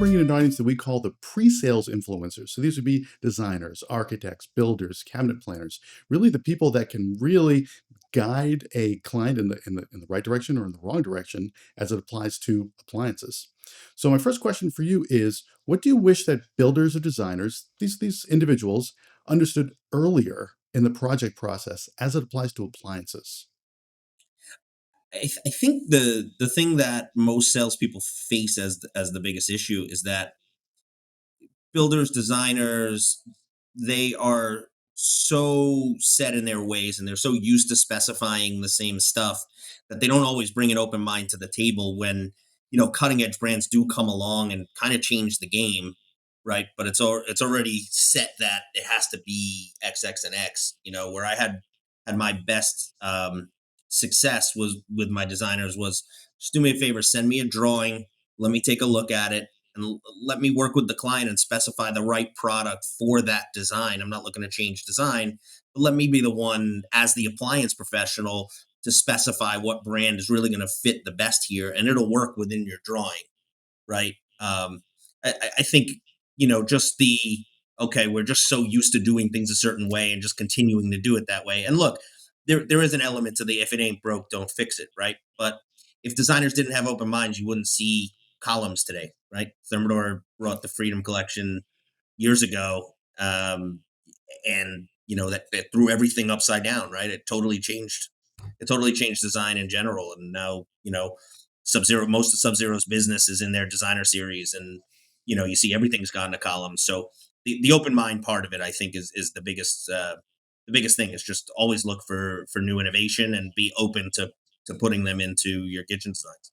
bringing in an audience that we call the pre-sales influencers. So these would be designers, architects, builders, cabinet planners, really the people that can really guide a client in the right direction or in the wrong direction as it applies to appliances. So my first question for you is, what do you wish that builders or designers, these individuals, understood earlier in the project process as it applies to appliances? I think the thing that most salespeople face as the biggest issue is that builders, designers, they are so set in their ways and they're so used to specifying the same stuff that they don't always bring an open mind to the table when cutting edge brands do come along and kind of change the game, right? But it's already set that it has to be XX and X. Where I had my best success was with my designers was just do me a favor, send me a drawing, let me take a look at it, and let me work with the client and specify the right product for that design. I'm not looking to change design, but let me be the one as the appliance professional to specify what brand is really going to fit the best here, and it'll work within your drawing, right? I think just the okay, we're just so used to doing things a certain way and just continuing to do it that way. And look, there is an element to the if it ain't broke, don't fix it, right? But if designers didn't have open minds, you wouldn't see columns today, right? Thermador brought the Freedom Collection years ago, and that threw everything upside down, right? It totally changed design in general, and now Sub Zero, most of Sub Zero's business is in their designer series, and you see everything's gone to columns. So the open mind part of it, I think, is the biggest thing is just always look for new innovation and be open to putting them into your kitchen designs.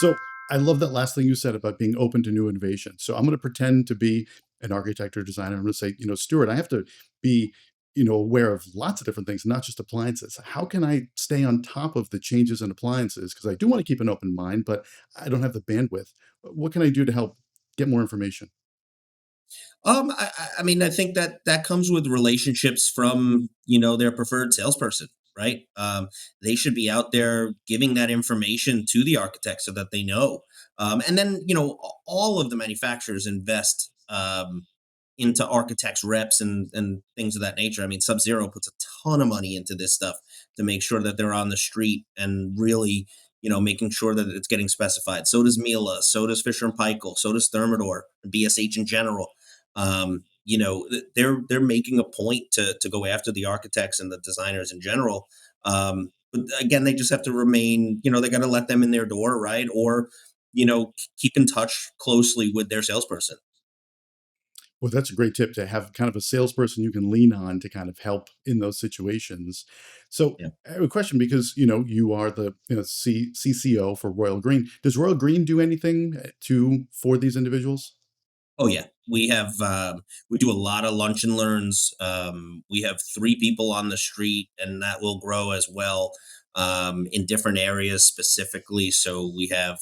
So I love that last thing you said about being open to new innovation. So I'm going to pretend to be an architect or designer. I'm going to say, Stuart, I have to be, aware of lots of different things, not just appliances. How can I stay on top of the changes in appliances? Because I do want to keep an open mind, but I don't have the bandwidth. What can I do to help get more information? I mean, I think that comes with relationships from their preferred salesperson, right? They should be out there giving that information to the architect so that they know. And then all of the manufacturers invest into architects reps and things of that nature. I mean, Sub Zero puts a ton of money into this stuff to make sure that they're on the street and really making sure that it's getting specified. So does Miele, so does Fisher and Paykel, so does Thermador, BSH in general. They're making a point to go after the architects and the designers in general. But again, they just have to remain. They got to let them in their door, right? Or keep in touch closely with their salesperson. Well, that's a great tip to have kind of a salesperson you can lean on to kind of help in those situations. So, Yeah. I have a question because you are the CCO for Royal Green. Does Royal Green do anything to for these individuals? Oh yeah, we do a lot of lunch and learns. We have 3 people on the street, and that will grow as well in different areas specifically. So we have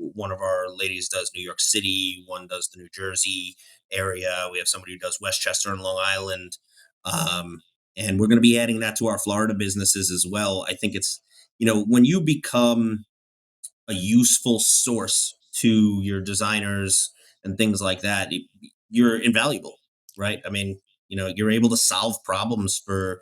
one of our ladies does New York City, one does the New Jersey area. We have somebody who does Westchester and Long Island, um, and we're going to be adding that to our Florida businesses as well. I think it's when you become a useful source to your designers and things like that, you're invaluable, right? I mean, you're able to solve problems for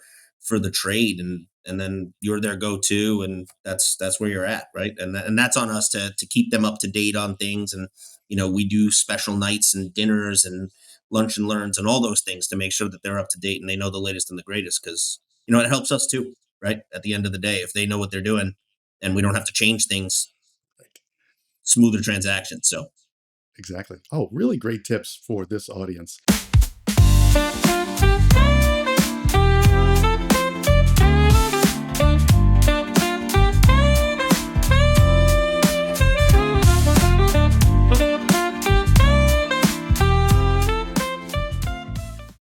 the trade, and then you're their go-to, and that's where you're at, right? And that's on us to keep them up to date on things, and we do special nights and dinners and lunch and learns and all those things to make sure that they're up to date and they know the latest and the greatest because it helps us too, right? At the end of the day, if they know what they're doing and we don't have to change things, Right. smoother transactions. So Exactly. Oh, really great tips for this audience.